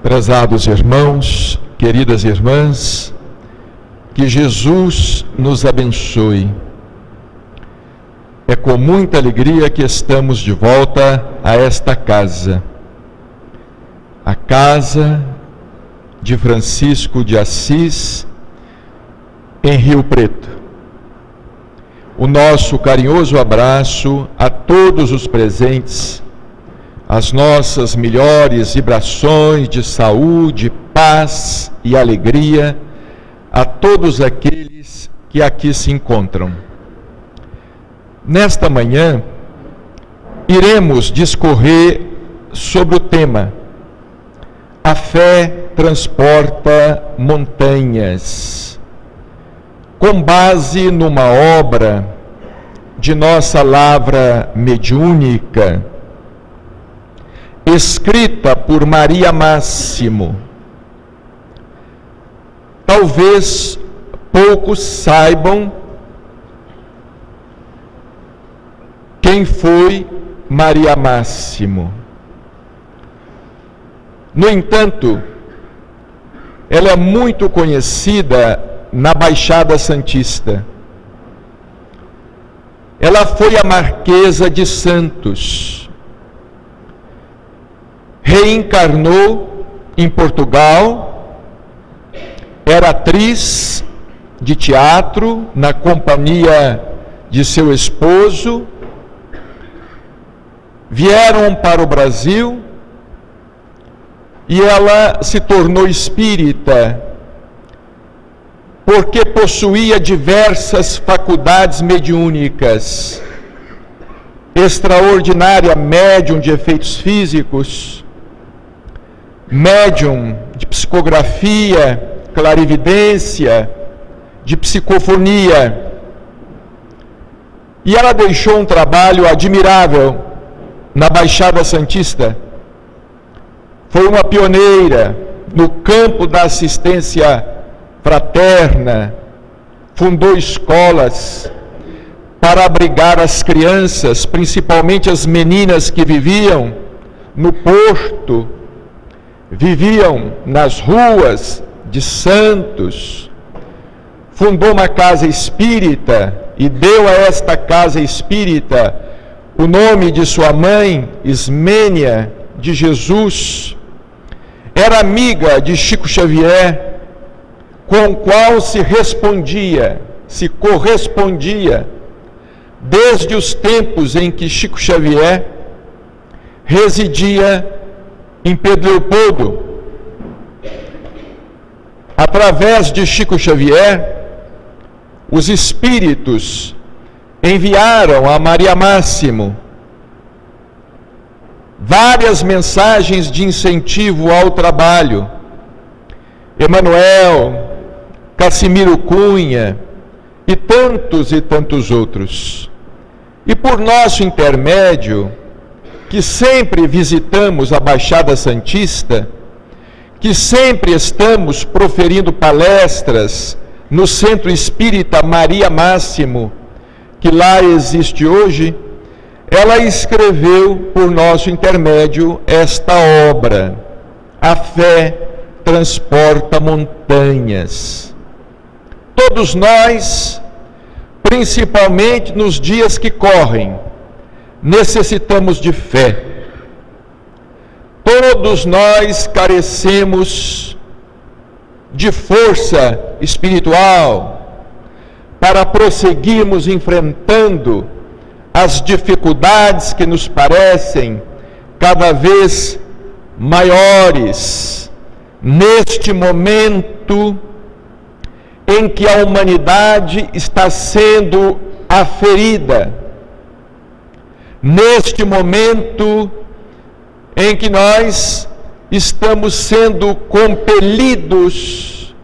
Prezados irmãos, queridas irmãs, que Jesus nos abençoe. É com muita alegria que estamos de volta a esta casa, a casa de Francisco de Assis, em Rio Preto. O nosso carinhoso abraço a todos os presentes, as nossas melhores vibrações de saúde, paz e alegria a todos aqueles que aqui se encontram. Nesta manhã, iremos discorrer sobre o tema A Fé Transporta Montanhas, com base numa obra de nossa lavra mediúnica, escrita por Maria Máximo. Talvez poucos saibam quem foi Maria Máximo. No entanto, ela é muito conhecida na Baixada Santista. Ela foi a Marquesa de Santos. Reencarnou em Portugal, era atriz de teatro na companhia de seu esposo, vieram para o Brasil e ela se tornou espírita, porque possuía diversas faculdades mediúnicas, extraordinária médium de efeitos físicos, médium de psicografia, clarividência, de psicofonia. E ela deixou um trabalho admirável na Baixada Santista. Foi uma pioneira no campo da assistência fraterna, fundou escolas para abrigar as crianças, principalmente as meninas que viviam no Porto, viviam nas ruas de Santos. Fundou uma casa espírita e deu a esta casa espírita o nome de sua mãe, Ismênia de Jesus. Era amiga de Chico Xavier, com o qual se correspondia, desde os tempos em que Chico Xavier residia em Pedro Leopoldo. Através de Chico Xavier, os espíritos enviaram a Maria Máximo várias mensagens de incentivo ao trabalho. Emanuel, Cassimiro Cunha e tantos outros. E por nosso intermédio, que sempre visitamos a Baixada Santista, que sempre estamos proferindo palestras no Centro Espírita Maria Máximo, que lá existe hoje, ela escreveu por nosso intermédio esta obra, A Fé Transporta Montanhas. Todos nós, principalmente nos dias que correm, necessitamos de fé. Todos nós carecemos de força espiritual para prosseguirmos enfrentando as dificuldades que nos parecem cada vez maiores neste momento em que a humanidade está sendo aferida, neste momento em que nós estamos sendo compelidos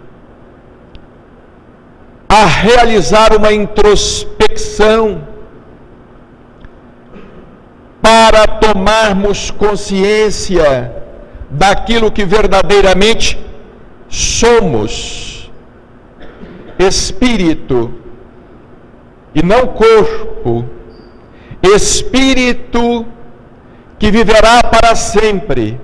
a realizar uma introspecção para tomarmos consciência daquilo que verdadeiramente somos: espírito e não corpo, espírito que viverá para sempre,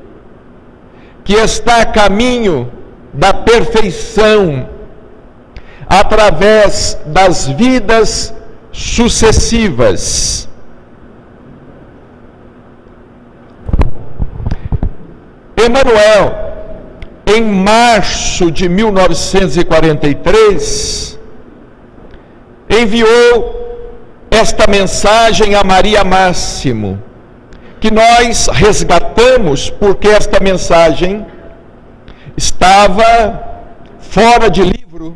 que está a caminho da perfeição através das vidas sucessivas. Emmanuel, em março de 1943, enviou esta mensagem a Maria Máximo, que nós resgatamos porque esta mensagem estava fora de livro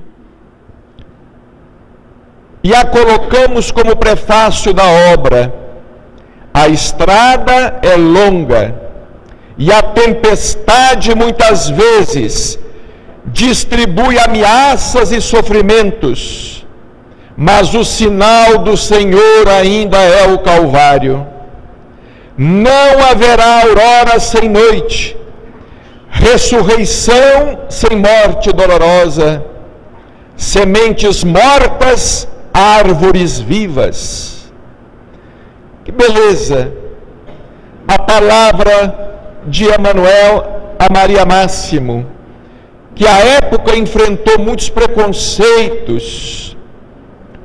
e a colocamos como prefácio da obra. A estrada é longa e a tempestade muitas vezes distribui ameaças e sofrimentos, mas o sinal do Senhor ainda é o Calvário. Não haverá aurora sem noite, ressurreição sem morte dolorosa, sementes mortas, árvores vivas. Que beleza! A palavra de Emmanuel a Maria Máximo, que à época enfrentou muitos preconceitos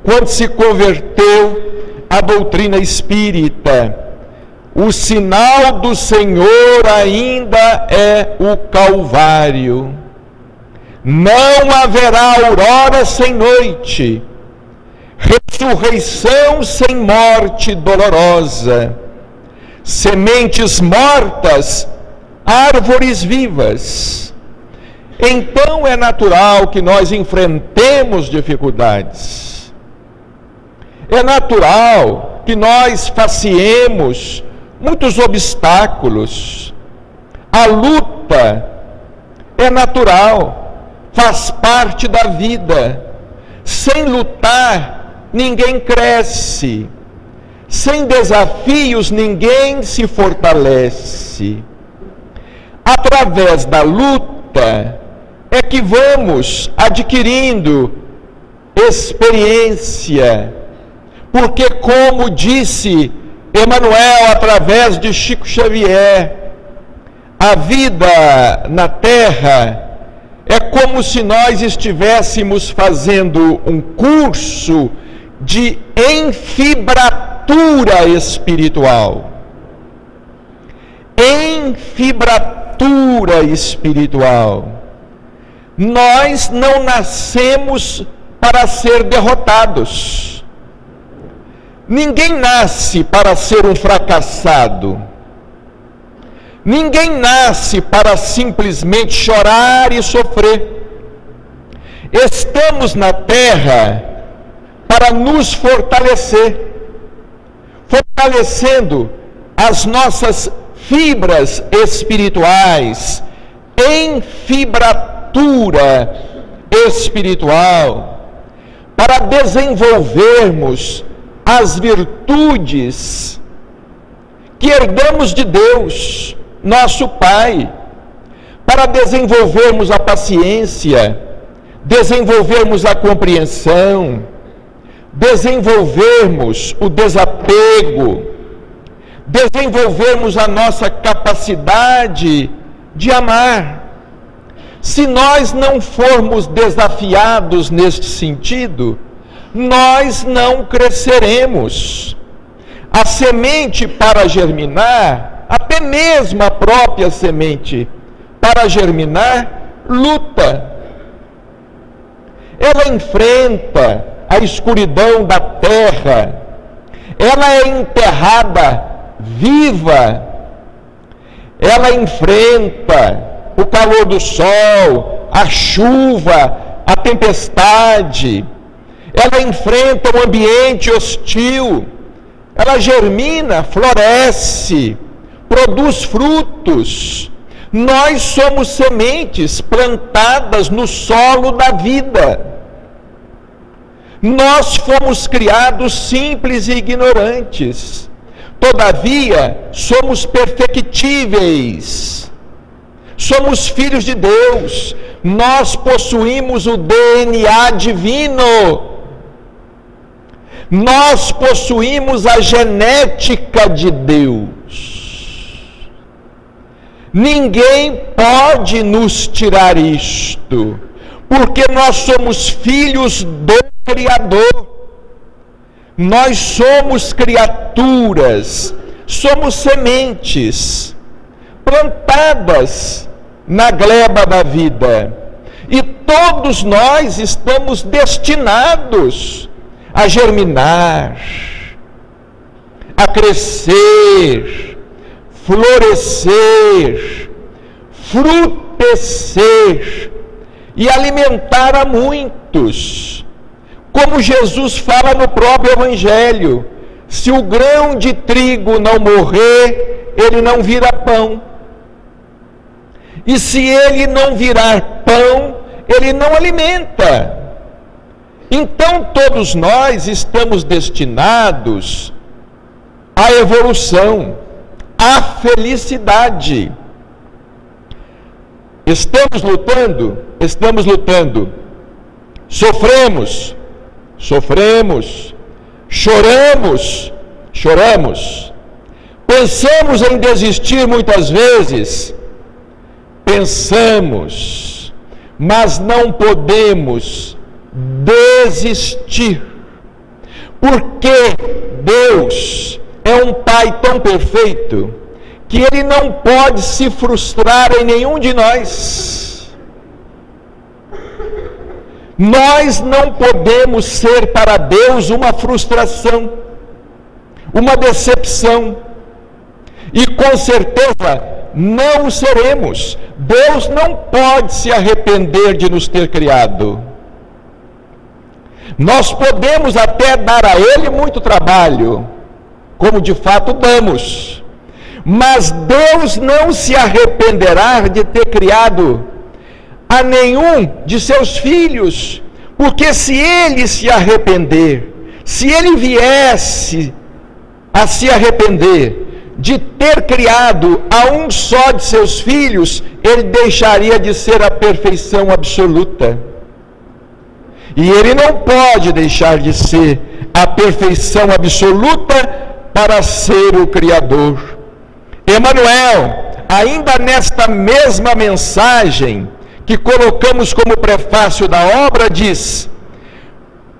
quando se converteu à doutrina espírita. O sinal do Senhor ainda é o Calvário. Não haverá aurora sem noite, ressurreição sem morte dolorosa, sementes mortas, árvores vivas. Então é natural que nós enfrentemos dificuldades. É natural que nós faceemos muitos obstáculos. A luta é natural, faz parte da vida. Sem lutar, ninguém cresce. Sem desafios, ninguém se fortalece. Através da luta é que vamos adquirindo experiência. Porque, como disse Emmanuel através de Chico Xavier, a vida na Terra é como se nós estivéssemos fazendo um curso de enfibratura espiritual. Enfibratura espiritual. Nós não nascemos para ser derrotados. Ninguém nasce para ser um fracassado. Ninguém nasce para simplesmente chorar e sofrer. Estamos na Terra para nos fortalecer, fortalecendo as nossas fibras espirituais, em fibratura espiritual, para desenvolvermos as virtudes que herdamos de Deus, nosso Pai, para desenvolvermos a paciência, desenvolvermos a compreensão, desenvolvermos o desapego, desenvolvermos a nossa capacidade de amar. Se nós não formos desafiados neste sentido, nós não cresceremos. A semente para germinar, até mesmo a própria semente para germinar, luta. Ela enfrenta a escuridão da terra, ela é enterrada viva, ela enfrenta o calor do sol, a chuva, a tempestade, ela enfrenta um ambiente hostil, ela germina, floresce, produz frutos. Nós somos sementes plantadas no solo da vida. Nós fomos criados simples e ignorantes, todavia somos perfectíveis, somos filhos de Deus, nós possuímos o DNA divino, nós possuímos a genética de Deus. Ninguém pode nos tirar isto, porque nós somos filhos do Criador. Nós somos criaturas, somos sementes plantadas na gleba da vida. E todos nós estamos destinados a germinar, a crescer, florescer, frutecer e alimentar a muitos. Como Jesus fala no próprio Evangelho, se o grão de trigo não morrer, ele não vira pão. E se ele não virar pão, ele não alimenta. Então todos nós estamos destinados à evolução, à felicidade. Estamos lutando? Estamos lutando. Sofremos, choramos, pensamos em desistir muitas vezes, pensamos, mas não podemos desistir, porque Deus é um Pai tão perfeito, que Ele não pode se frustrar em nenhum de nós. Nós não podemos ser para Deus uma frustração, uma decepção, e com certeza não o seremos. Deus não pode se arrepender de nos ter criado. Nós podemos até dar a Ele muito trabalho, como de fato damos, mas Deus não se arrependerá de ter criado a nenhum de seus filhos, porque se Ele se arrepender, se Ele viesse a se arrepender de ter criado a um só de seus filhos, Ele deixaria de ser a perfeição absoluta. E Ele não pode deixar de ser a perfeição absoluta para ser o Criador. Emmanuel, ainda nesta mesma mensagem que colocamos como prefácio da obra, diz: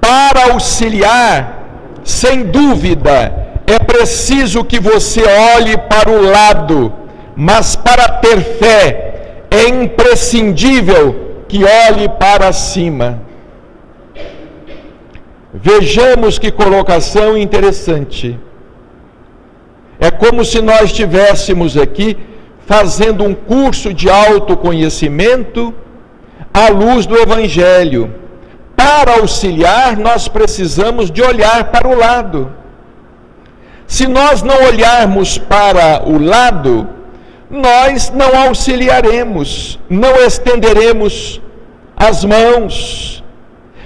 para auxiliar, sem dúvida, é preciso que você olhe para o lado, mas para ter fé, é imprescindível que olhe para cima. Vejamos que colocação interessante. É como se nós estivéssemos aqui fazendo um curso de autoconhecimento à luz do Evangelho. Para auxiliar, nós precisamos de olhar para o lado. Se nós não olharmos para o lado, nós não auxiliaremos, não estenderemos as mãos,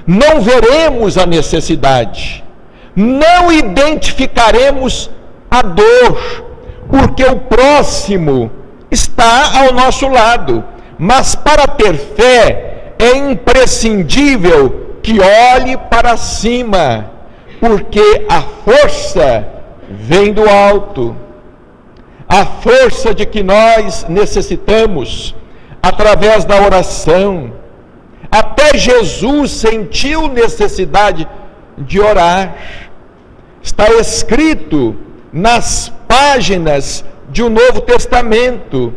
não veremos a necessidade, não identificaremos a dor, porque o próximo está ao nosso lado. Mas para ter fé é imprescindível que olhe para cima, porque a força vem do alto. A força de que nós necessitamos através da oração. Até Jesus sentiu necessidade de orar. Está escrito nas páginas de um Novo Testamento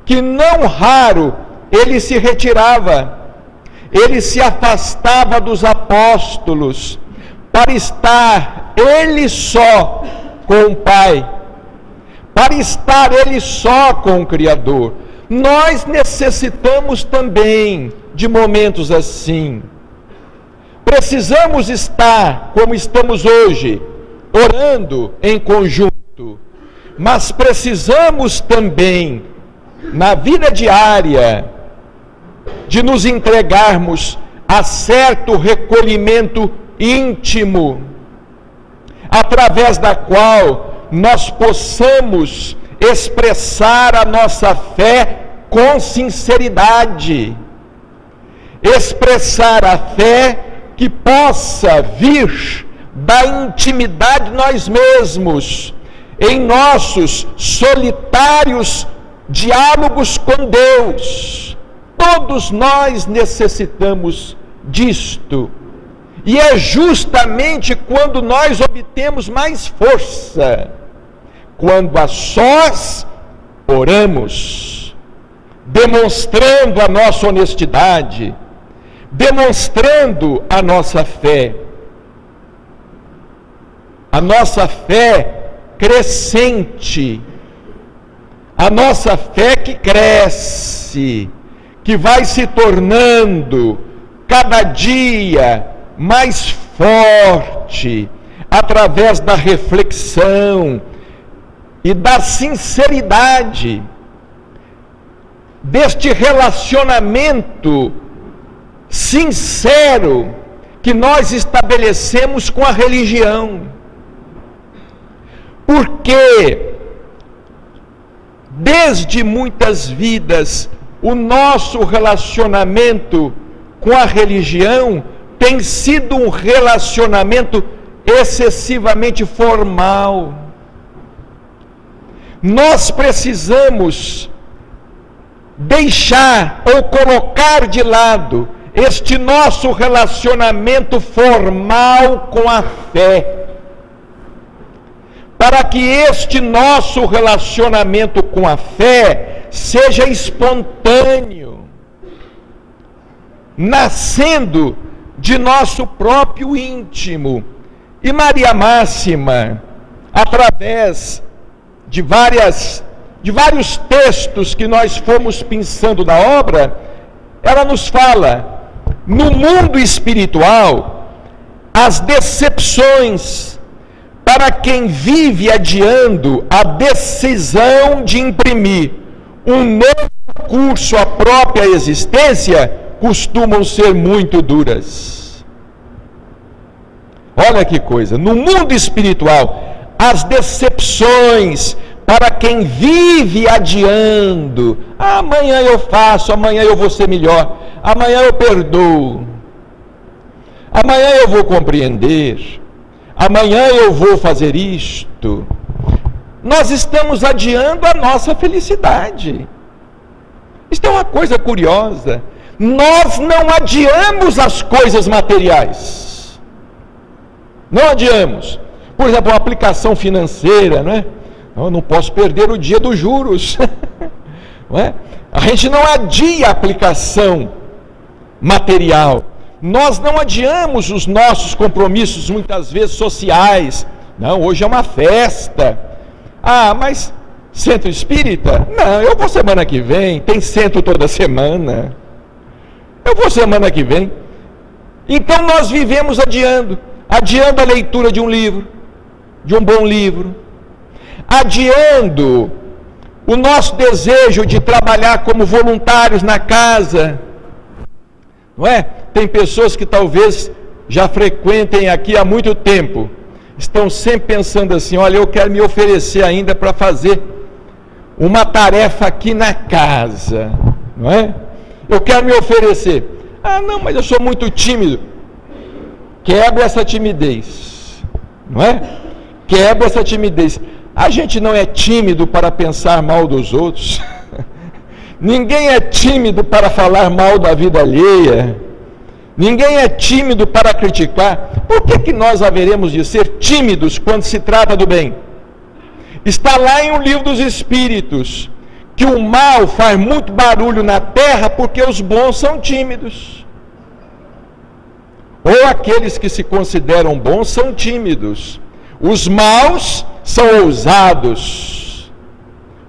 que não raro ele se retirava, ele se afastava dos apóstolos para estar ele só com o Pai, para estar ele só com o Criador. Nós necessitamos também de momentos assim. Precisamos estar como estamos hoje, orando em conjunto, mas precisamos também, na vida diária, de nos entregarmos a certo recolhimento íntimo, através da qual nós possamos expressar a nossa fé com sinceridade, expressar a fé que possa vir da intimidade de nós mesmos, em nossos solitários diálogos com Deus. Todos nós necessitamos disto. E é justamente quando nós obtemos mais força, quando a sós oramos, demonstrando a nossa honestidade, demonstrando a nossa fé crescente, a nossa fé que cresce, que vai se tornando cada dia mais forte, através da reflexão e da sinceridade, deste relacionamento sincero que nós estabelecemos com a religião. Porque desde muitas vidas o nosso relacionamento com a religião tem sido um relacionamento excessivamente formal. Nós precisamos deixar ou colocar de lado este nosso relacionamento formal com a fé, para que este nosso relacionamento com a fé seja espontâneo, nascendo de nosso próprio íntimo. E Maria Máxima, através de vários textos que nós fomos pensando na obra, ela nos fala: no mundo espiritual, as decepções para quem vive adiando a decisão de imprimir um novo curso à própria existência costumam ser muito duras. Olha que coisa, no mundo espiritual, as decepções para quem vive adiando: amanhã eu faço, amanhã eu vou ser melhor, amanhã eu perdoo, amanhã eu vou compreender, amanhã eu vou fazer isto. Nós estamos adiando a nossa felicidade. Isto é uma coisa curiosa. Nós não adiamos as coisas materiais. Não adiamos. Por exemplo, uma aplicação financeira, não é? Eu não posso perder o dia dos juros. Não é? A gente não adia a aplicação material. Nós não adiamos os nossos compromissos, muitas vezes sociais. Não, hoje é uma festa. Ah, mas centro espírita? Não, eu vou semana que vem. Tem centro toda semana. Eu vou semana que vem. Então nós vivemos adiando a leitura de um livro, de um bom livro, adiando o nosso desejo de trabalhar como voluntários na casa, não é? Tem pessoas que talvez já frequentem aqui há muito tempo, estão sempre pensando assim: olha, eu quero me oferecer ainda para fazer uma tarefa aqui na casa, não é? Eu quero me oferecer. Ah, não, mas eu sou muito tímido. Quebra essa timidez, não é? Quebra essa timidez. A gente não é tímido para pensar mal dos outros. Ninguém é tímido para falar mal da vida alheia. Ninguém é tímido para criticar. Por que nós haveremos de ser tímidos quando se trata do bem? Está lá em O Livro dos Espíritos que o mal faz muito barulho na terra porque os bons são tímidos. Ou aqueles que se consideram bons são tímidos. Os maus são ousados.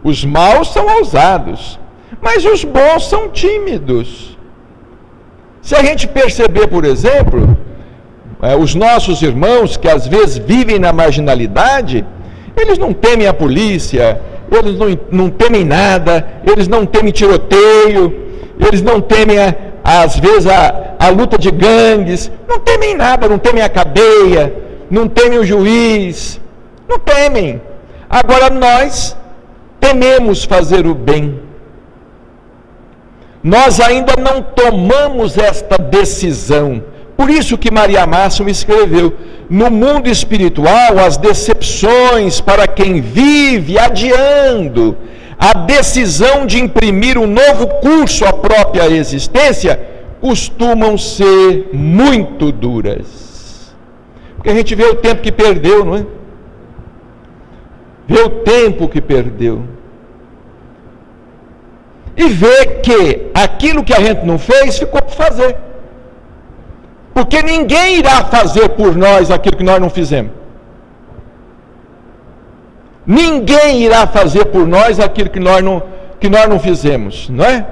Os maus são ousados. Mas os bons são tímidos. Se a gente perceber, por exemplo, os nossos irmãos que às vezes vivem na marginalidade, eles não temem a polícia, eles não temem nada, eles não temem tiroteio, eles não temem, às vezes, a luta de gangues, não temem nada, não temem a cadeia, não temem o juiz, não temem. Agora nós tememos fazer o bem. Nós ainda não tomamos esta decisão. Por isso que Maria Máxima escreveu: no mundo espiritual, as decepções para quem vive adiando a decisão de imprimir um novo curso à própria existência costumam ser muito duras. Porque a gente vê o tempo que perdeu, não é? Vê o tempo que perdeu. E vê que aquilo que a gente não fez, ficou por fazer. Porque ninguém irá fazer por nós aquilo que nós não fizemos. Ninguém irá fazer por nós aquilo que nós não fizemos, não é?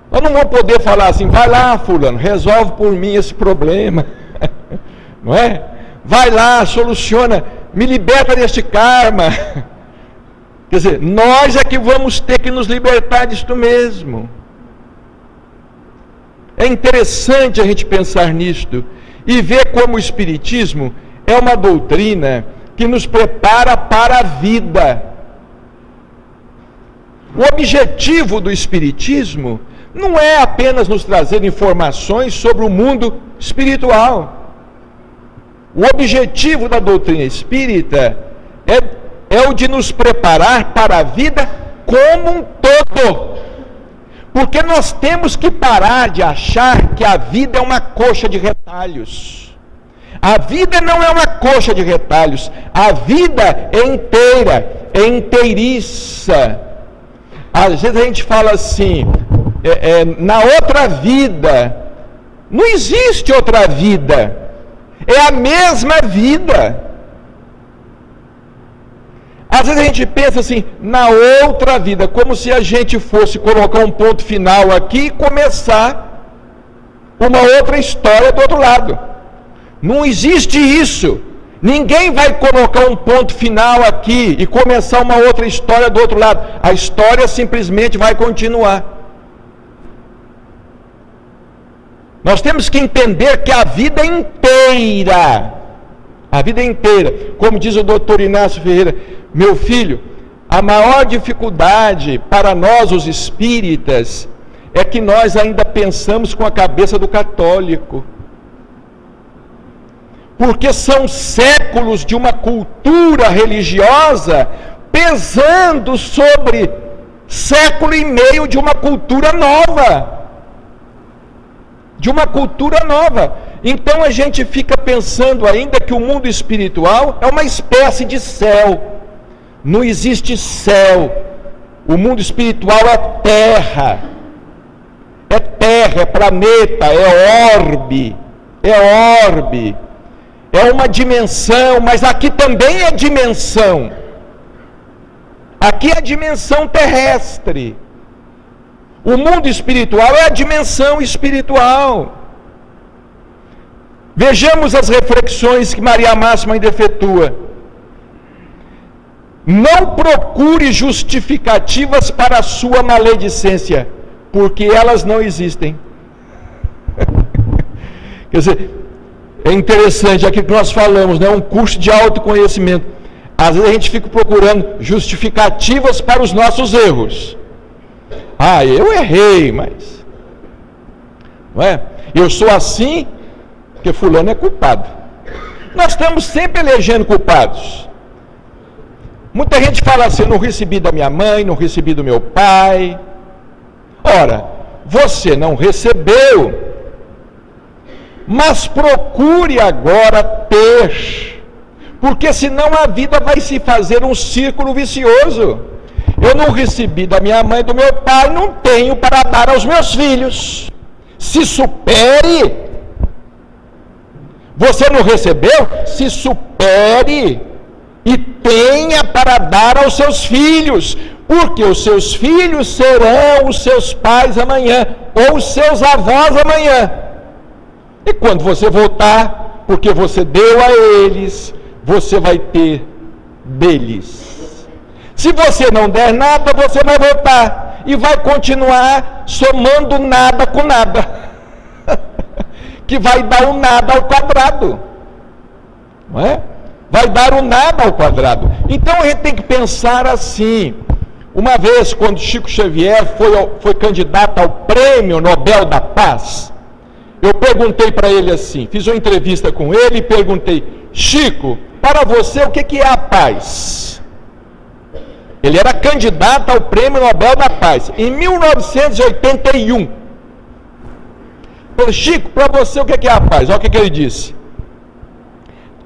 Nós não vamos poder falar assim, vai lá, fulano, resolve por mim esse problema, não é? Vai lá, soluciona, me liberta deste karma. Quer dizer, nós é que vamos ter que nos libertar disto mesmo. É interessante a gente pensar nisto e ver como o Espiritismo é uma doutrina que nos prepara para a vida. O objetivo do Espiritismo não é apenas nos trazer informações sobre o mundo espiritual. O objetivo da doutrina espírita é o de nos preparar para a vida como um todo. Porque nós temos que parar de achar que a vida é uma coxa de retalhos. A vida não é uma coxa de retalhos. A vida é inteira, é inteiriça. Às vezes a gente fala assim, na outra vida. Não existe outra vida. É a mesma vida. Às vezes a gente pensa assim, na outra vida, como se a gente fosse colocar um ponto final aqui e começar uma outra história do outro lado. Não existe isso. Ninguém vai colocar um ponto final aqui e começar uma outra história do outro lado. A história simplesmente vai continuar. Nós temos que entender que a vida inteira, como diz o doutor Inácio Ferreira, meu filho, a maior dificuldade para nós os espíritas é que nós ainda pensamos com a cabeça do católico. Porque são séculos de uma cultura religiosa pesando sobre século e meio de uma cultura nova. Então a gente fica pensando ainda que o mundo espiritual é uma espécie de céu. Não existe céu. O mundo espiritual é terra. É planeta, é orbe. É uma dimensão, mas aqui também é dimensão. Aqui é a dimensão terrestre. O mundo espiritual é a dimensão espiritual. Vejamos as reflexões que Maria Máxima ainda efetua. Não procure justificativas para a sua maledicência, porque elas não existem. Quer dizer, é interessante aquilo que nós falamos, né? Um curso de autoconhecimento. Às vezes a gente fica procurando justificativas para os nossos erros. Ah, eu errei, mas não é? Eu sou assim porque fulano é culpado. Nós estamos sempre elegendo culpados. Muita gente fala assim, não recebi da minha mãe, não recebi do meu pai. Ora, você não recebeu, mas procure agora ter, porque senão a vida vai se fazer um círculo vicioso. Eu não recebi da minha mãe e do meu pai, não tenho para dar aos meus filhos. Se supere. Você não recebeu? Se supere e tenha para dar aos seus filhos, porque os seus filhos serão os seus pais amanhã, ou os seus avós amanhã. E quando você voltar, porque você deu a eles, você vai ter deles. Se você não der nada, você vai voltar e vai continuar somando nada com nada, que vai dar o nada ao quadrado, não é? Vai dar o nada ao quadrado. Então a gente tem que pensar assim. Uma vez, quando Chico Xavier foi candidato ao Prêmio Nobel da Paz, eu perguntei para ele assim, fiz uma entrevista com ele e perguntei: Chico, para você o que é a paz? Ele era candidato ao Prêmio Nobel da Paz, em 1981. Falei, Chico, para você o que é a paz? Olha o que ele disse.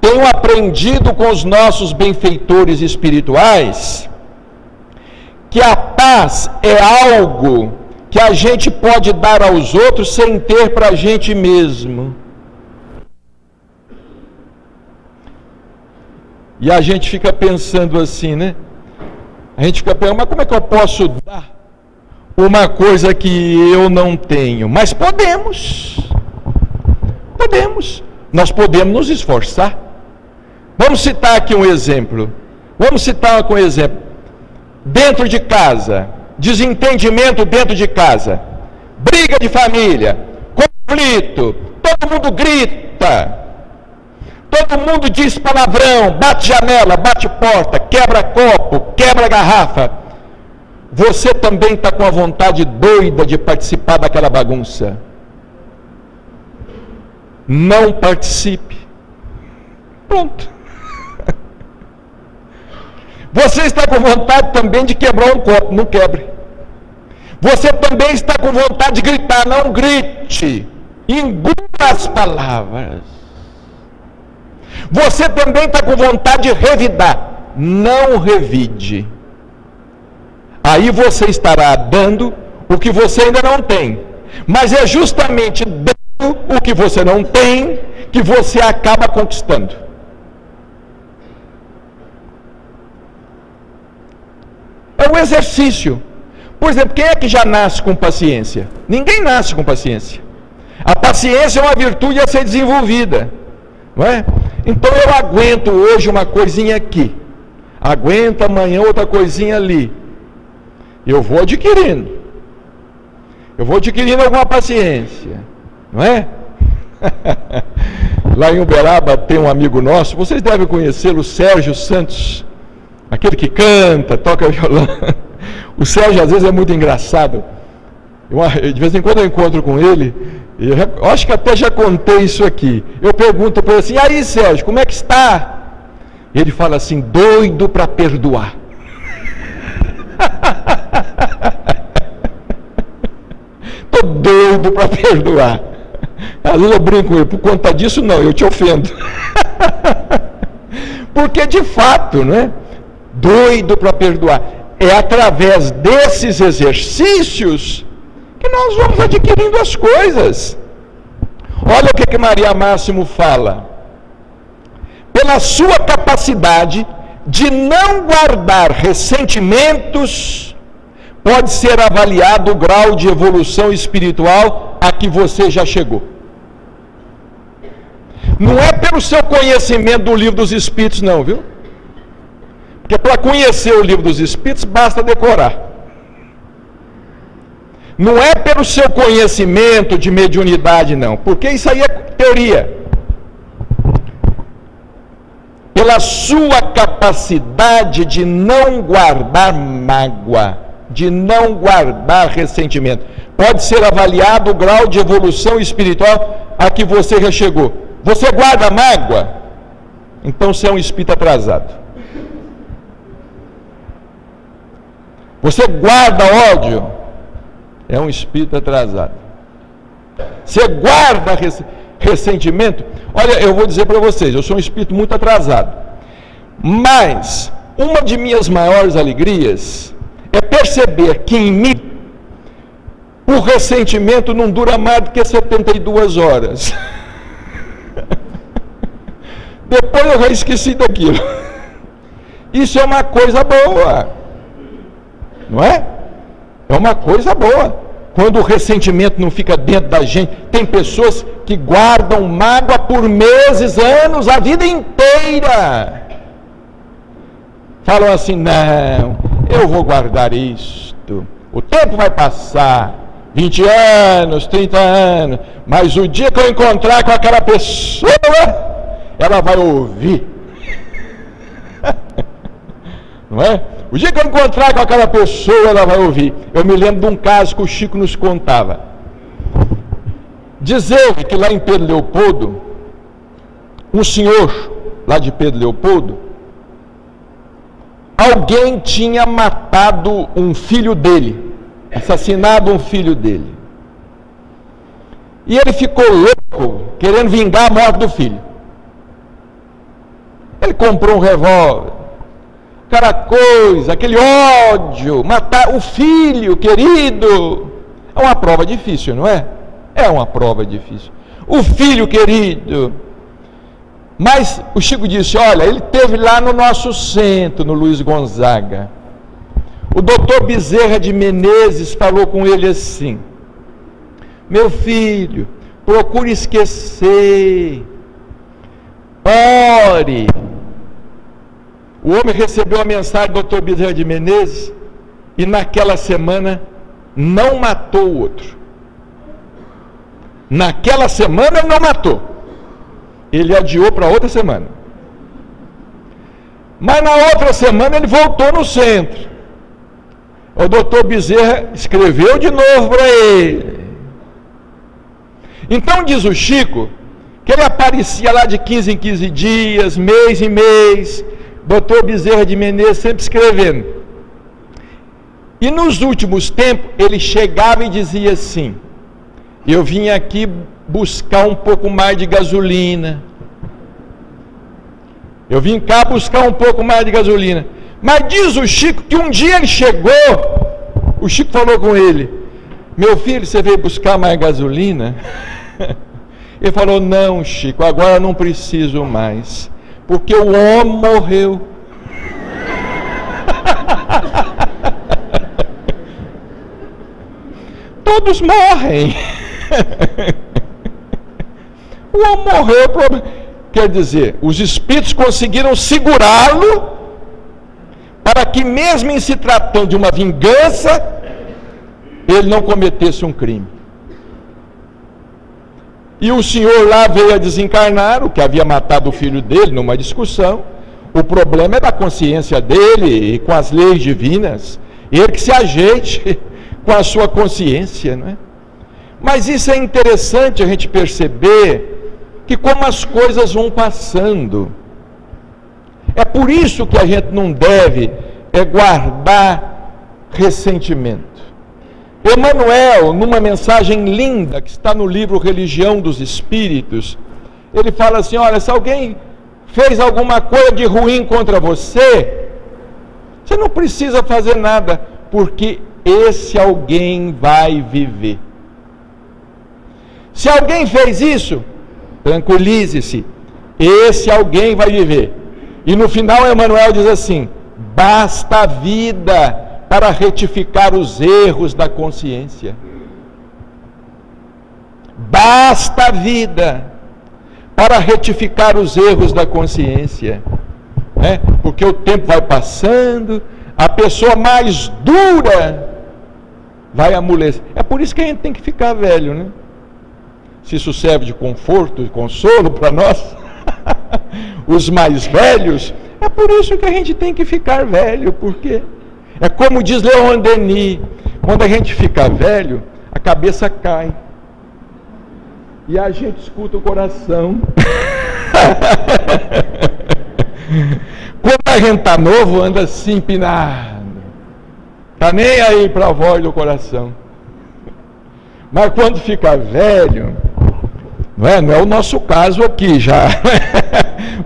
Tenho aprendido com os nossos benfeitores espirituais que a paz é algo que a gente pode dar aos outros sem ter para a gente mesmo. E a gente fica pensando assim, né? A gente fica pensando, mas como é que eu posso dar uma coisa que eu não tenho? Mas podemos. Podemos. Nós podemos nos esforçar. Vamos citar aqui um exemplo. Dentro de casa, desentendimento dentro de casa, briga de família, conflito, todo mundo grita, todo mundo diz palavrão, bate janela, bate porta, quebra copo, quebra garrafa. Você também está com a vontade doida de participar daquela bagunça. Não participe. Pronto. Você está com vontade também de quebrar um copo, não quebre. Você também está com vontade de gritar, não grite. Engula as palavras. Você também está com vontade de revidar, não revide. Aí você estará dando o que você ainda não tem. Mas é justamente dando o que você não tem que você acaba conquistando. É um exercício. Por exemplo, quem é que já nasce com paciência? Ninguém nasce com paciência. A paciência é uma virtude a ser desenvolvida, não é? Então eu aguento hoje uma coisinha aqui, aguento amanhã outra coisinha ali. Eu vou adquirindo alguma paciência, não é? Lá em Uberaba tem um amigo nosso, vocês devem conhecê-lo, Sérgio Santos, aquele que canta, toca violão. O Sérgio às vezes é muito engraçado. De vez em quando eu encontro com ele, eu acho que até já contei isso aqui. Eu pergunto para ele assim, e aí Sérgio, como é que está? Ele fala assim, doido para perdoar. Estou doido para perdoar. Às vezes eu brinco com ele, por conta disso não, eu te ofendo. Porque de fato, não é? Doido para perdoar. É através desses exercícios que nós vamos adquirindo as coisas. Olha o que Maria Máximo fala. Pela sua capacidade de não guardar ressentimentos, pode ser avaliado o grau de evolução espiritual a que você já chegou. Não é pelo seu conhecimento do Livro dos Espíritos não, viu? Porque para conhecer o Livro dos Espíritos basta decorar. Não é pelo seu conhecimento de mediunidade não, porque isso aí é teoria. Pela sua capacidade de não guardar mágoa, de não guardar ressentimento, pode ser avaliado o grau de evolução espiritual a que você já chegou. Você guarda mágoa? Então você é um espírito atrasado. Você guarda ódio? É um espírito atrasado. Você guarda ressentimento? Olha, eu vou dizer para vocês, eu sou um espírito muito atrasado. Mas uma de minhas maiores alegrias é perceber que em mim o ressentimento não dura mais do que 72 horas. Depois eu já esqueci daquilo. Isso é uma coisa boa. Não é? É uma coisa boa. Quando o ressentimento não fica dentro da gente. Tem pessoas que guardam mágoa por meses, anos, a vida inteira. Falam assim, não, eu vou guardar isto. O tempo vai passar. 20 anos, 30 anos. Mas o dia que eu encontrar com aquela pessoa, ela vai ouvir. Não é? O dia que eu encontrar com aquela pessoa, ela vai ouvir. Eu me lembro de um caso que o Chico nos contava. Diz ele que lá em Pedro Leopoldo, um senhor lá de Pedro Leopoldo, alguém tinha matado um filho dele, assassinado um filho dele. E ele ficou louco, querendo vingar a morte do filho. Ele comprou um revólver, aquela coisa, aquele ódio, matar o filho querido. É uma prova difícil, não é? É uma prova difícil. O filho querido. Mas o Chico disse, olha, ele esteve lá no nosso centro, no Luiz Gonzaga. O doutor Bezerra de Menezes falou com ele assim: meu filho, procure esquecer, ore. O homem recebeu a mensagem do doutor Bezerra de Menezes e naquela semana não matou o outro. Naquela semana ele não matou. Ele adiou para outra semana. Mas na outra semana ele voltou no centro. O doutor Bezerra escreveu de novo para ele. Então diz o Chico que ele aparecia lá de 15 em 15 dias, mês em mês, doutor Bezerra de Menezes sempre escrevendo. E nos últimos tempos ele chegava e dizia assim: eu vim aqui buscar um pouco mais de gasolina. Eu vim cá buscar um pouco mais de gasolina. Mas diz o Chico que um dia ele chegou, o Chico falou com ele: meu filho, você veio buscar mais gasolina? Ele falou: não, Chico, agora não preciso mais, porque o homem morreu. Todos morrem. O homem morreu. Quer dizer, os espíritos conseguiram segurá-lo para que, mesmo em se tratando de uma vingança, ele não cometesse um crime. E o senhor lá veio a desencarnar, o que havia matado o filho dele numa discussão. O problema é da consciência dele e com as leis divinas. Ele que se ajeite com a sua consciência, não é? Mas isso é interessante a gente perceber, que como as coisas vão passando. É por isso que a gente não deve guardar ressentimento. Emmanuel, numa mensagem linda que está no livro Religião dos Espíritos, ele fala assim: olha, se alguém fez alguma coisa de ruim contra você, você não precisa fazer nada, porque esse alguém vai viver. Se alguém fez isso, tranquilize-se, esse alguém vai viver. E no final Emmanuel diz assim: basta a vida para retificar os erros da consciência. Basta a vida para retificar os erros da consciência, né? Porque o tempo vai passando, a pessoa mais dura vai amolecer. É por isso que a gente tem que ficar velho, né? Se isso serve de conforto e consolo para nós, os mais velhos, é por isso que a gente tem que ficar velho, porque é como diz Leon Denis, quando a gente fica velho, a cabeça cai e a gente escuta o coração. Quando a gente está novo, anda assim empinado, está nem aí para a voz do coração. Mas quando fica velho, não é o nosso caso aqui já,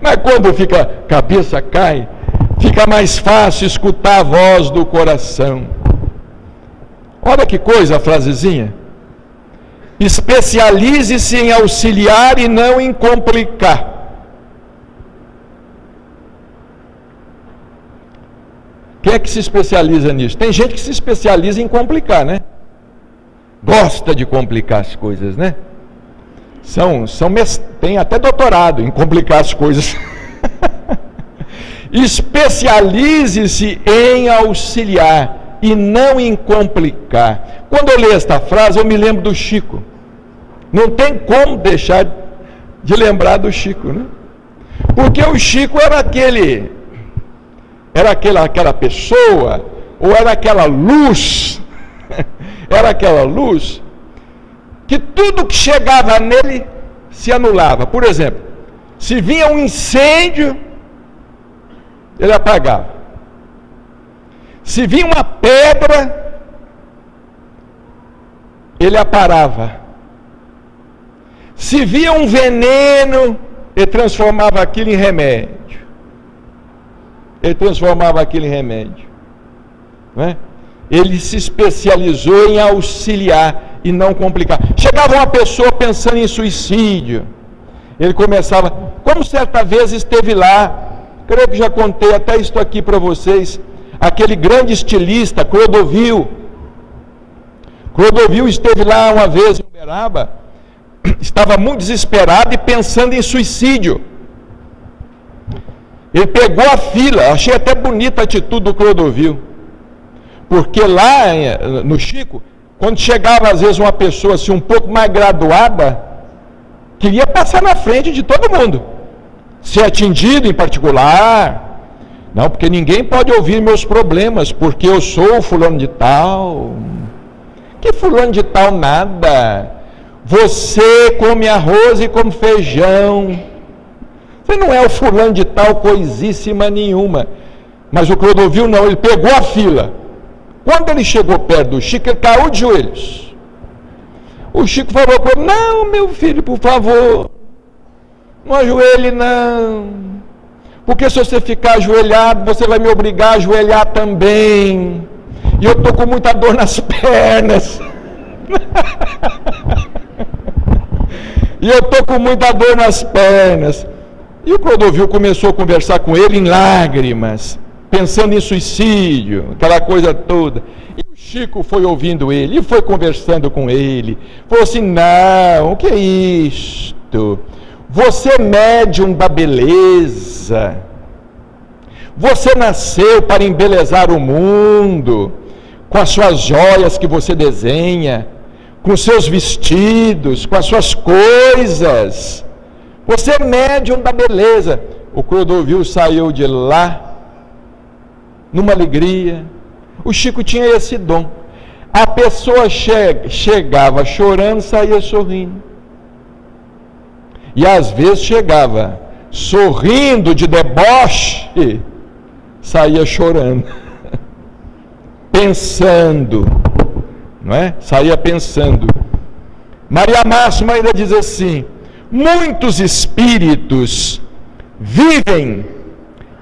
mas quando fica, cabeça cai, fica mais fácil escutar a voz do coração. Olha que coisa a frasezinha: especialize-se em auxiliar e não em complicar. Quem é que se especializa nisso? Tem gente que se especializa em complicar, né? Gosta de complicar as coisas, né? Tem até doutorado em complicar as coisas. Especialize-se em auxiliar e não em complicar. Quando eu leio esta frase, eu me lembro do Chico. Não tem como deixar de lembrar do Chico, né? Porque o Chico era aquela pessoa, ou era aquela luz, era aquela luz que tudo que chegava nele se anulava. Por exemplo, se vinha um incêndio, ele apagava. Se vinha uma pedra, ele aparava. Se via um veneno, ele transformava aquilo em remédio. Não é? Ele se especializou em auxiliar e não complicar. Chegava uma pessoa pensando em suicídio, ele começava, como certa vez esteve lá, creio que já contei até isso aqui para vocês, aquele grande estilista, Clodovil. Clodovil esteve lá uma vez em Uberaba, estava muito desesperado e pensando em suicídio. Ele pegou a fila, achei até bonita a atitude do Clodovil, porque lá no Chico, quando chegava às vezes uma pessoa assim um pouco mais graduada, queria passar na frente de todo mundo, ser atingido em particular. Não, porque ninguém pode ouvir meus problemas, porque eu sou fulano de tal. Que fulano de tal nada. Você come arroz e come feijão. Você não é o fulano de tal coisíssima nenhuma. Mas o Clodovil não, ele pegou a fila. Quando ele chegou perto do Chico, ele caiu de joelhos. O Chico falou para ele: não, meu filho, por favor, não ajoelhe não. Porque se você ficar ajoelhado, você vai me obrigar a ajoelhar também. E eu estou com muita dor nas pernas. E eu estou com muita dor nas pernas. E o Clodovil começou a conversar com ele em lágrimas, pensando em suicídio, aquela coisa toda. E o Chico foi ouvindo ele, e foi conversando com ele. Falou assim: não, o que é isto? Você é médium da beleza. Você nasceu para embelezar o mundo, com as suas joias que você desenha, com os seus vestidos, com as suas coisas. Você é médium da beleza. O Clodovil saiu de lá numa alegria. O Chico tinha esse dom. A pessoa chegava chorando, saía sorrindo. E às vezes chegava sorrindo de deboche, saía chorando, pensando, não é? Saía pensando. Maria Máxima ainda diz assim: muitos espíritos vivem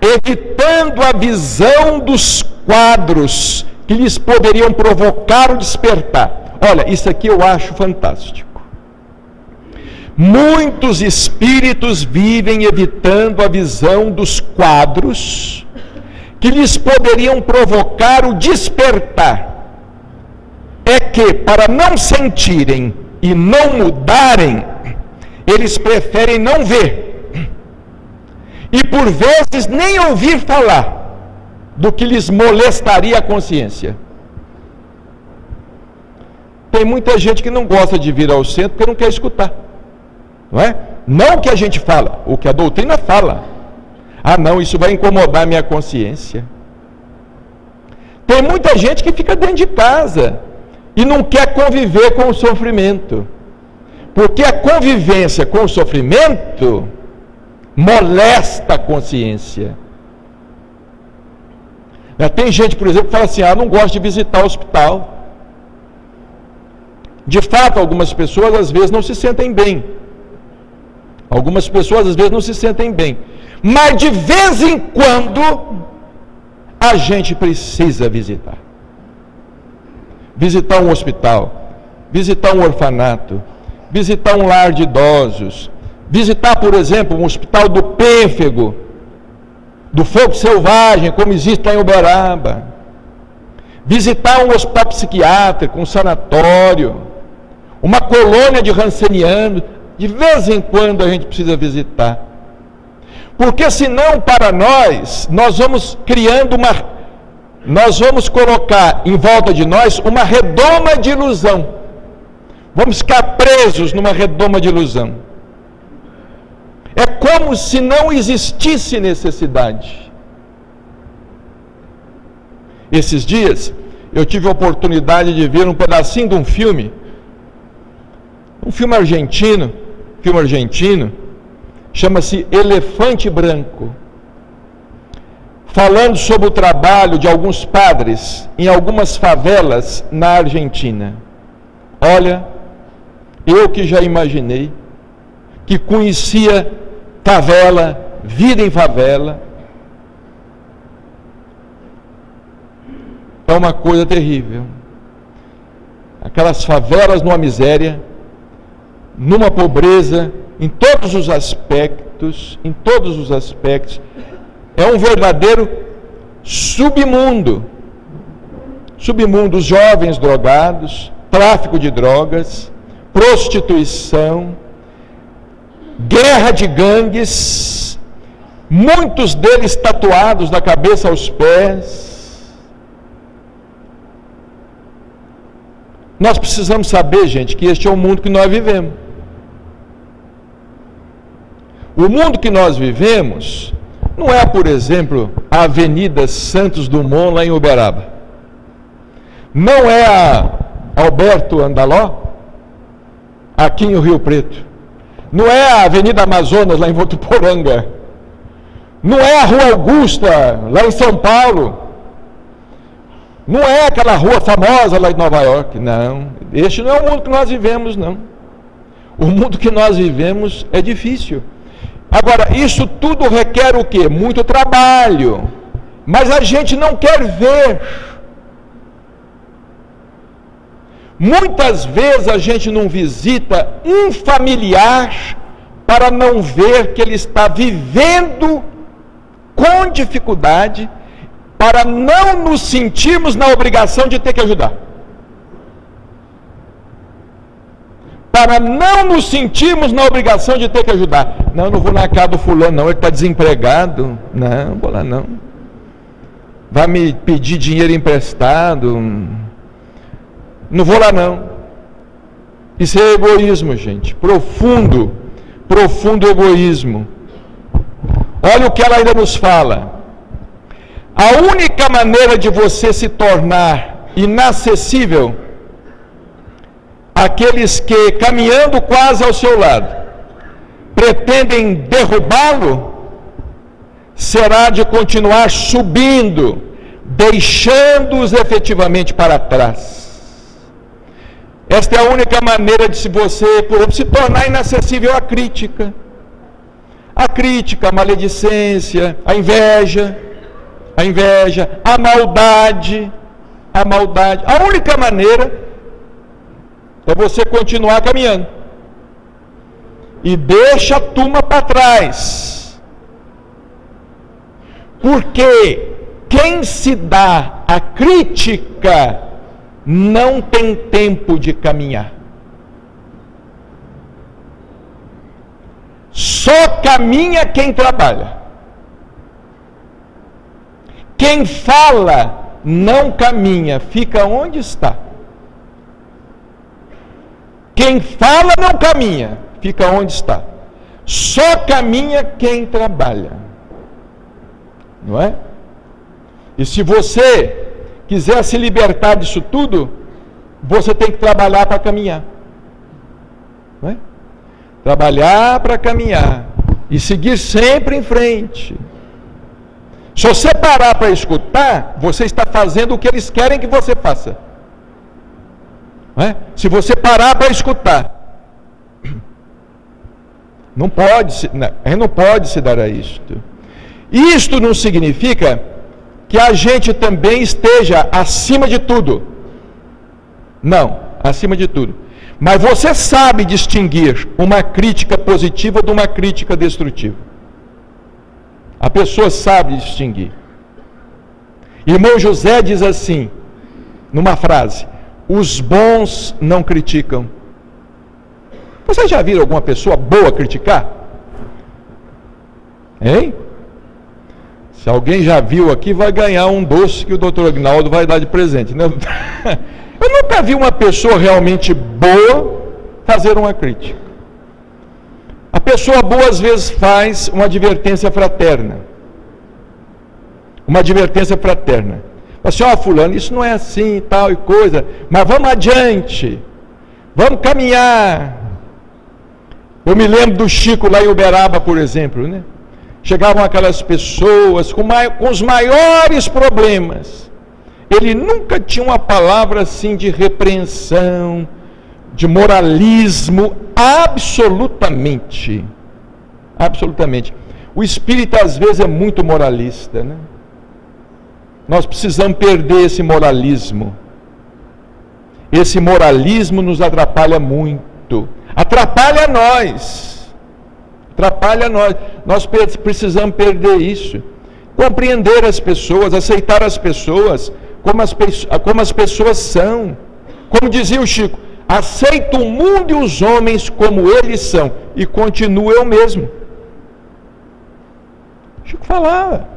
evitando a visão dos quadros que lhes poderiam provocar o despertar. Olha, isso aqui eu acho fantástico. Muitos espíritos vivem evitando a visão dos quadros que lhes poderiam provocar o despertar. É que, para não sentirem e não mudarem, eles preferem não ver, e por vezes nem ouvir falar do que lhes molestaria a consciência. Tem muita gente que não gosta de vir ao centro porque não quer escutar. Não é? Não o que a gente fala, o que a doutrina fala. Ah, não, isso vai incomodar a minha consciência. Tem muita gente que fica dentro de casa e não quer conviver com o sofrimento, porque a convivência com o sofrimento molesta a consciência. Tem gente, por exemplo, que fala assim: ah, não gosto de visitar o hospital. De fato, algumas pessoas às vezes não se sentem bem. Algumas pessoas às vezes não se sentem bem. Mas de vez em quando a gente precisa visitar. Visitar um hospital, visitar um orfanato, visitar um lar de idosos, visitar, por exemplo, um hospital do pênfego, do fogo selvagem, como existe lá em Uberaba. Visitar um hospital psiquiátrico, um sanatório, uma colônia de rancenianos. De vez em quando a gente precisa visitar, porque senão para nós vamos criando nós vamos colocar em volta de nós uma redoma de ilusão, vamos ficar presos numa redoma de ilusão. É como se não existisse necessidade. Esses dias eu tive a oportunidade de ver um pedacinho de um filme argentino, chama-se Elefante Branco. falando sobre o trabalho de alguns padres em algumas favelas na Argentina. Olha, eu que já imaginei, que conhecia favela, vida em favela, é uma coisa terrível. Aquelas favelas numa miséria, numa pobreza, em todos os aspectos, é um verdadeiro submundo. Submundo, os jovens drogados, tráfico de drogas, prostituição, guerra de gangues, muitos deles tatuados da cabeça aos pés. Nós precisamos saber, gente, que este é o mundo que nós vivemos. O mundo que nós vivemos não é, por exemplo, a Avenida Santos Dumont lá em Uberaba. Não é a Alberto Andaló, aqui em Rio Preto. Não é a Avenida Amazonas lá em Votuporanga. Não é a Rua Augusta lá em São Paulo. Não é aquela rua famosa lá em Nova York. Não, este não é o mundo que nós vivemos, não. O mundo que nós vivemos é difícil. Agora, isso tudo requer o quê? Muito trabalho. Mas a gente não quer ver. Muitas vezes a gente não visita um familiar para não ver que ele está vivendo com dificuldade, para não nos sentirmos na obrigação de ter que ajudar. Para não nos sentirmos na obrigação de ter que ajudar. Não, não vou na casa do fulano, não, ele está desempregado. Não, vou lá não. Vai me pedir dinheiro emprestado. Não vou lá não. Isso é egoísmo, gente. Profundo egoísmo. Olha o que ela ainda nos fala. A única maneira de você se tornar inacessível àqueles que, caminhando quase ao seu lado, pretendem derrubá-lo, será de continuar subindo, deixando-os efetivamente para trás. Esta é a única maneira de você, por exemplo, se tornar inacessível à crítica. A crítica, a maledicência, a inveja, a maldade. A única maneira é você continuar caminhando. E deixa a turma para trás. Porque quem se dá a crítica não tem tempo de caminhar. Só caminha quem trabalha. Quem fala não caminha, fica onde está. Quem fala não caminha, fica onde está. Só caminha quem trabalha. Não é? E se você quiser se libertar disso tudo, você tem que trabalhar para caminhar. Não é? Trabalhar para caminhar e seguir sempre em frente. Se você parar para escutar, você está fazendo o que eles querem que você faça. Não é? Se você parar para escutar, a gente não pode se dar a isto. Isto não significa que a gente também esteja acima de tudo. Não, acima de tudo. Mas você sabe distinguir uma crítica positiva de uma crítica destrutiva. A pessoa sabe distinguir. Irmão José diz assim, numa frase: os bons não criticam. Vocês já viram alguma pessoa boa criticar? Hein? Se alguém já viu aqui, vai ganhar um doce que o doutor Agnaldo vai dar de presente, né? Eu nunca vi uma pessoa realmente boa fazer uma crítica. A pessoa boa às vezes faz uma advertência fraterna. Uma advertência fraterna. Assim, ó, fulano, isso não é assim, tal e coisa, mas vamos adiante. Vamos caminhar. Eu me lembro do Chico lá em Uberaba, por exemplo, né? chegavam aquelas pessoas com os maiores problemas. Ele nunca tinha uma palavra assim de repreensão, de moralismo, absolutamente. Absolutamente. O espírito às vezes é muito moralista, né? Nós precisamos perder esse moralismo. Esse moralismo nos atrapalha muito. Atrapalha nós. Atrapalha nós. Nós precisamos perder isso. Compreender as pessoas, aceitar as pessoas como as pessoas são. Como dizia o Chico, aceito o mundo e os homens como eles são, e continuo eu mesmo. Chico falava,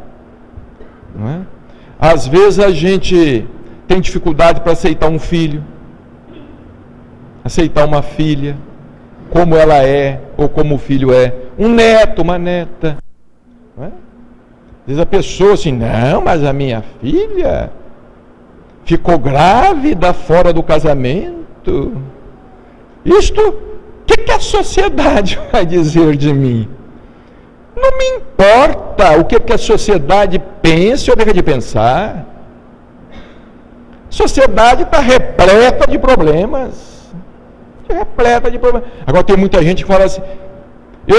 não é? Às vezes a gente tem dificuldade para aceitar um filho, aceitar uma filha, como ela é, ou como o filho é, um neto, uma neta, não é? Diz a pessoa assim, não, mas a minha filha ficou grávida fora do casamento. Isto, o que a sociedade vai dizer de mim? Não me importa o que a sociedade pensa ou deixa de pensar. A sociedade está repleta de problemas. Repleta de problemas. Agora tem muita gente que fala assim,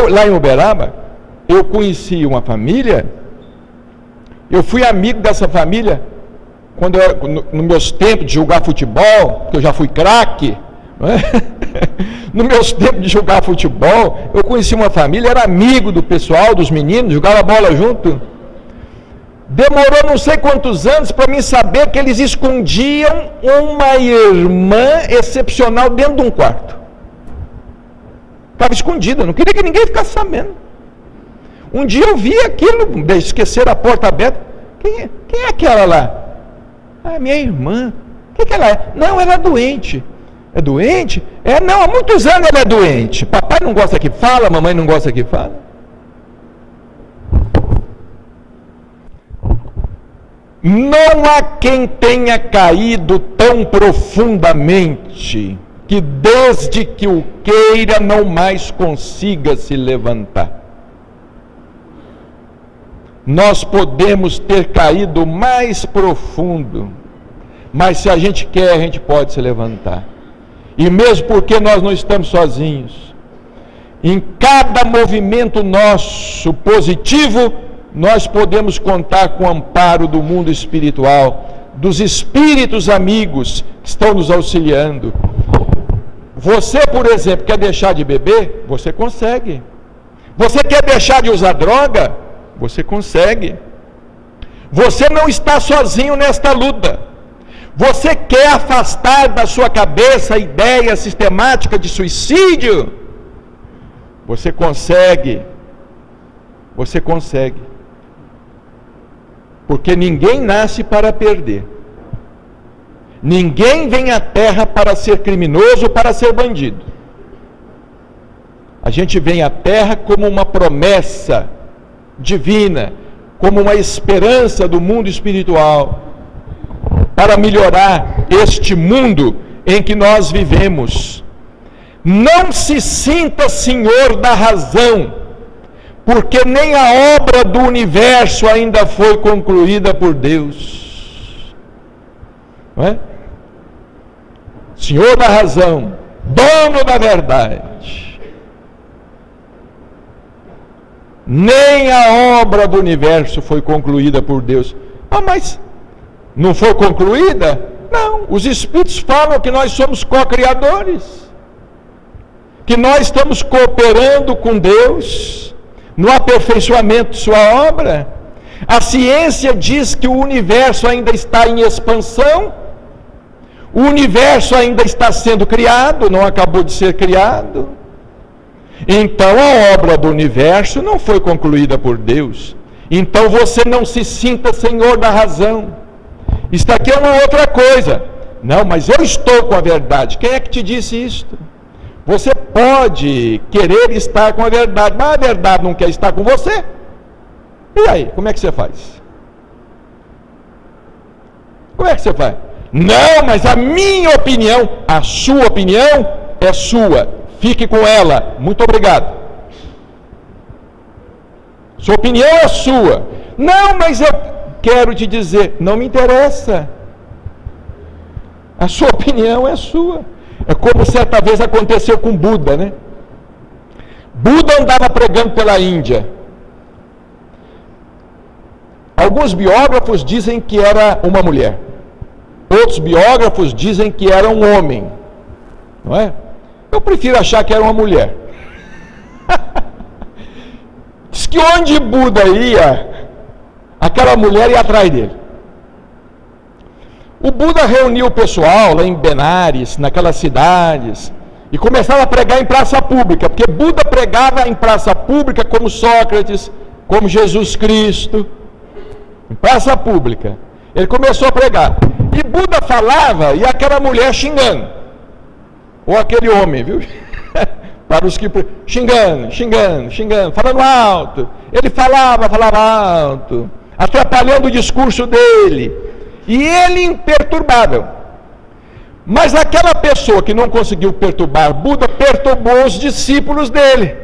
lá em Uberaba, eu conheci uma família, eu fui amigo dessa família, quando nos meus tempos de jogar futebol, que eu já fui craque, não é? Nos meus tempos de jogar futebol, eu conheci uma família, era amigo do pessoal, dos meninos, jogava bola junto. Demorou não sei quantos anos para mim saber que eles escondiam uma irmã excepcional dentro de um quarto. Estava escondida, não queria que ninguém ficasse sabendo. Um dia eu vi aquilo, esqueceram a porta aberta. Quem é aquela lá? Ah, minha irmã. O que ela é? Não, ela é doente. É doente? Não, há muitos anos ela é doente. Papai não gosta que fala, mamãe não gosta que fala. Não há quem tenha caído tão profundamente que desde que o queira não mais consiga se levantar. Nós podemos ter caído mais profundo, mas se a gente quer, a gente pode se levantar. E mesmo porque nós não estamos sozinhos, em cada movimento nosso positivo, nós podemos contar com o amparo do mundo espiritual, dos espíritos amigos que estão nos auxiliando. Você, por exemplo, quer deixar de beber? Você consegue. Você quer deixar de usar droga? Você consegue. Você não está sozinho nesta luta. Você quer afastar da sua cabeça a ideia sistemática de suicídio? Você consegue. Você consegue. Porque ninguém nasce para perder. Ninguém vem à Terra para ser criminoso ou para ser bandido. A gente vem à Terra como uma promessa divina, como uma esperança do mundo espiritual, para melhorar este mundo em que nós vivemos. Não se sinta senhor da razão, porque nem a obra do universo ainda foi concluída por Deus. Não é? Senhor da razão, dono da verdade. Nem a obra do universo foi concluída por Deus. Ah, mas não foi concluída? Não, os Espíritos falam que nós somos co-criadores, que nós estamos cooperando com Deus no aperfeiçoamento de sua obra. A ciência diz que o universo ainda está em expansão, o universo ainda está sendo criado, não acabou de ser criado. Então a obra do universo não foi concluída por Deus. Então você não se sinta senhor da razão. Isso aqui é uma outra coisa. Não, mas eu estou com a verdade. Quem é que te disse isto? Você pode querer estar com a verdade, mas a verdade não quer estar com você. E aí, como é que você faz? Como é que você faz? Não, mas a minha opinião, a sua opinião é sua. Fique com ela. Muito obrigado. Sua opinião é sua. Não, mas eu quero te dizer, não me interessa. A sua opinião é sua. É como certa vez aconteceu com Buda, né? Buda andava pregando pela Índia. Alguns biógrafos dizem que era uma mulher. Outros biógrafos dizem que era um homem. Não é? Eu prefiro achar que era uma mulher. Diz que onde Buda ia, aquela mulher ia atrás dele. O Buda reuniu o pessoal lá em Benares, naquelas cidades, e começava a pregar em praça pública, porque Buda pregava em praça pública como Sócrates, como Jesus Cristo, em praça pública. Ele começou a pregar. E Buda falava, e aquela mulher xingando. Ou aquele homem, viu? Para os que... xingando, falando alto. Ele falava alto, atrapalhando o discurso dele. E ele imperturbável. Mas aquela pessoa que não conseguiu perturbar Buda, perturbou os discípulos dele.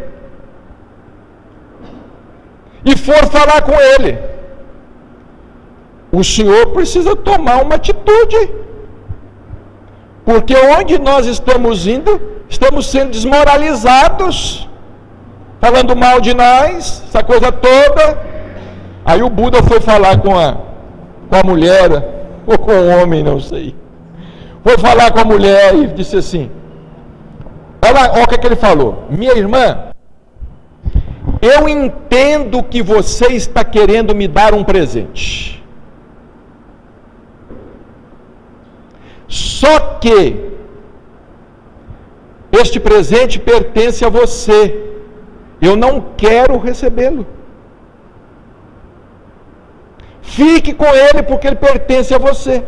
E foram falar com ele. O senhor precisa tomar uma atitude. Porque onde nós estamos indo, estamos sendo desmoralizados. Falando mal de nós, essa coisa toda. Aí o Buda foi falar com a mulher, ou com o homem, não sei. Foi falar com a mulher e disse assim: olha o que ele falou. Minha irmã, eu entendo que você está querendo me dar um presente. Só que este presente pertence a você. Eu não quero recebê-lo. Fique com ele porque ele pertence a você.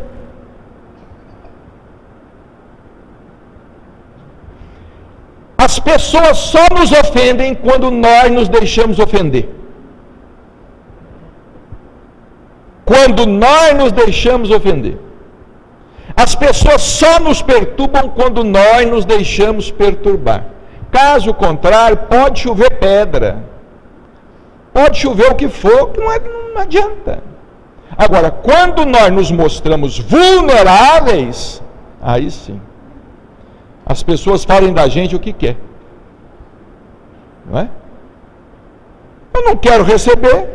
As pessoas só nos ofendem quando nós nos deixamos ofender. Quando nós nos deixamos ofender. As pessoas só nos perturbam quando nós nos deixamos perturbar. Caso contrário, pode chover pedra. Pode chover o que for, que não adianta. Agora, quando nós nos mostramos vulneráveis, aí sim. As pessoas falam da gente o que quer. Não é? Eu não quero receber.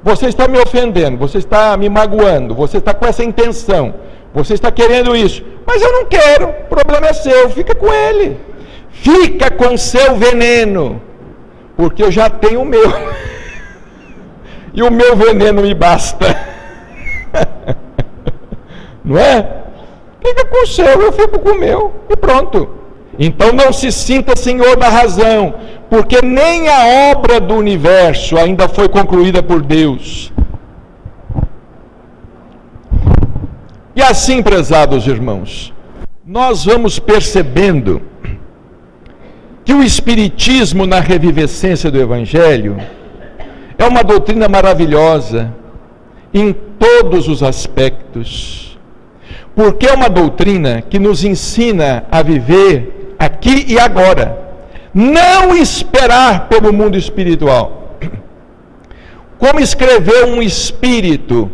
Você está me ofendendo, você está me magoando, você está com essa intenção, você está querendo isso. Mas eu não quero, o problema é seu, fica com ele. Fica com seu veneno, porque eu já tenho o meu. E o meu veneno me basta. Não é? Fica com o seu, eu fico com o meu, e pronto. Então não se sinta senhor da razão, porque nem a obra do universo ainda foi concluída por Deus. E assim, prezados irmãos, nós vamos percebendo que o Espiritismo na revivescência do Evangelho é uma doutrina maravilhosa em todos os aspectos, porque é uma doutrina que nos ensina a viver aqui e agora, não esperar pelo mundo espiritual. Como escreveu um espírito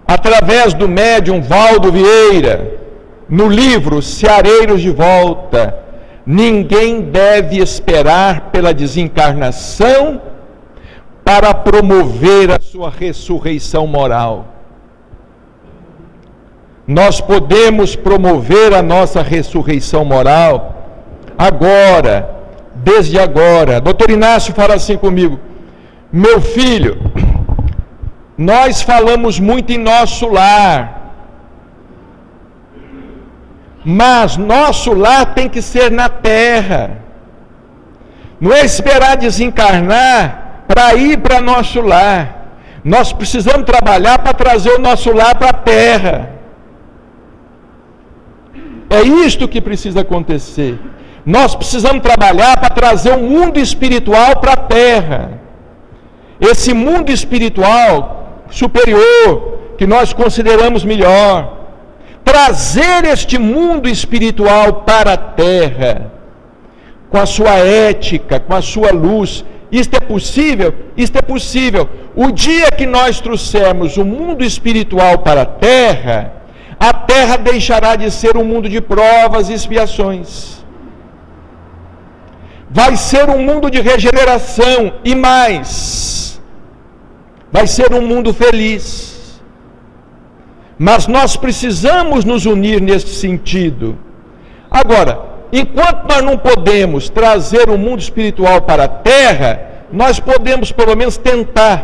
através do médium Valdo Vieira no livro Ceareiros de Volta: ninguém deve esperar pela desencarnação para promover a sua ressurreição moral. Nós podemos promover a nossa ressurreição moral agora, desde agora. Doutor Inácio fala assim comigo: meu filho, nós falamos muito em nosso lar, mas nosso lar tem que ser na terra. Não é esperar desencarnar para ir para nosso lar. Nós precisamos trabalhar para trazer o nosso lar para a terra. É isto que precisa acontecer. Nós precisamos trabalhar para trazer o mundo espiritual para a terra. Esse mundo espiritual superior, que nós consideramos melhor. Trazer este mundo espiritual para a terra, com a sua ética, com a sua luz, isto é possível? Isto é possível. O dia que nós trouxermos o mundo espiritual para a terra deixará de ser um mundo de provas e expiações. Vai ser um mundo de regeneração e mais, vai ser um mundo feliz. Mas nós precisamos nos unir nesse sentido. Agora, enquanto nós não podemos trazer o mundo espiritual para a terra, nós podemos pelo menos tentar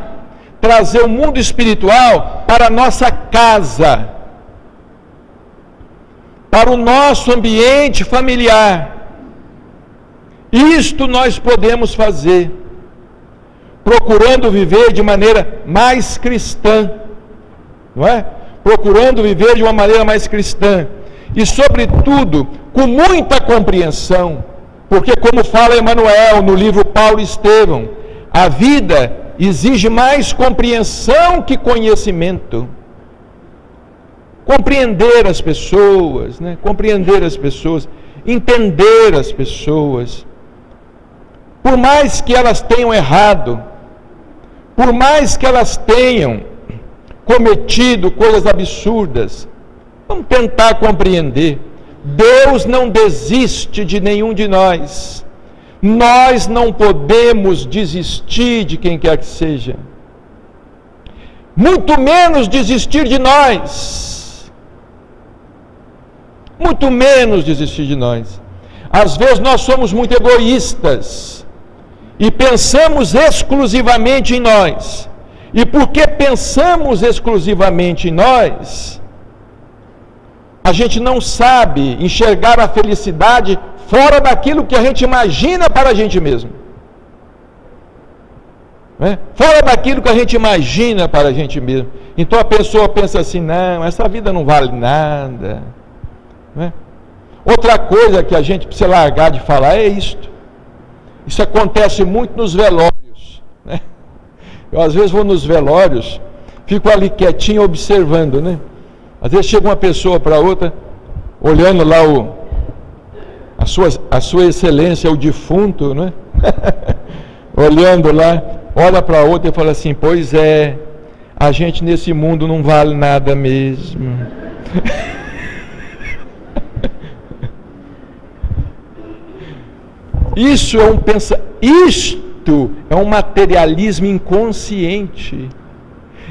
trazer o mundo espiritual para a nossa casa, para o nosso ambiente familiar. Isto nós podemos fazer, procurando viver de maneira mais cristã, não é? Procurando viver de uma maneira mais cristã, e sobretudo, com muita compreensão, porque como fala Emmanuel no livro Paulo e Estevão, a vida exige mais compreensão que conhecimento. Compreender as pessoas, né? Compreender as pessoas, entender as pessoas, por mais que elas tenham errado, por mais que elas tenham cometido coisas absurdas, vamos tentar compreender. Deus não desiste de nenhum de nós. Nós não podemos desistir de quem quer que seja, muito menos desistir de nós, muito menos desistir de nós. Às vezes nós somos muito egoístas e pensamos exclusivamente em nós, e porque pensamos exclusivamente em nós, a gente não sabe enxergar a felicidade fora daquilo que a gente imagina para a gente mesmo, né? Fora daquilo que a gente imagina para a gente mesmo. Então a pessoa pensa assim: não, essa vida não vale nada, né? Outra coisa que a gente precisa largar de falar é isto. Isso acontece muito nos velórios, né? Eu às vezes vou nos velórios, fico ali quietinho observando, né? Às vezes chega uma pessoa para outra, olhando lá a sua excelência, o defunto, né? Olhando lá, olha para a outra e fala assim: pois é, a gente nesse mundo não vale nada mesmo. Isto é um materialismo inconsciente,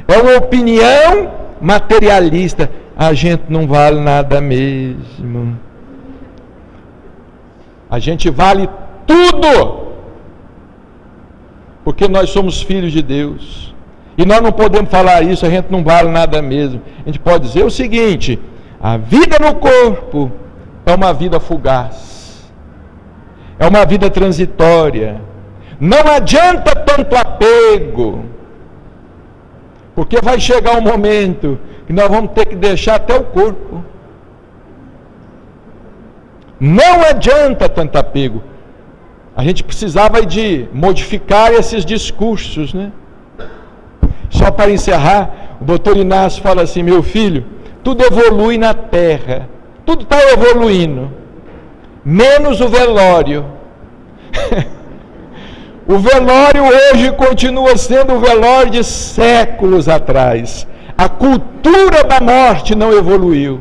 é uma opinião materialista. A gente não vale nada mesmo. A gente vale tudo, porque nós somos filhos de Deus, e nós não podemos falar isso, a gente não vale nada mesmo. A gente pode dizer o seguinte: a vida no corpo é uma vida fugaz, é uma vida transitória, não adianta tanto apego, porque vai chegar um momento que nós vamos ter que deixar até o corpo. Não adianta tanto apego. A gente precisava de modificar esses discursos, né? Só para encerrar, o doutor Inácio fala assim: meu filho, tudo evolui na terra, tudo está evoluindo, menos o velório. O velório hoje continua sendo o velório de séculos atrás. A cultura da morte não evoluiu,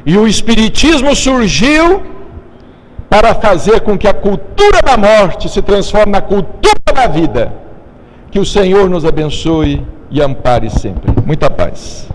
e o Espiritismo surgiu para fazer com que a cultura da morte se transforme na cultura da vida. Que o Senhor nos abençoe e ampare sempre. Muita paz.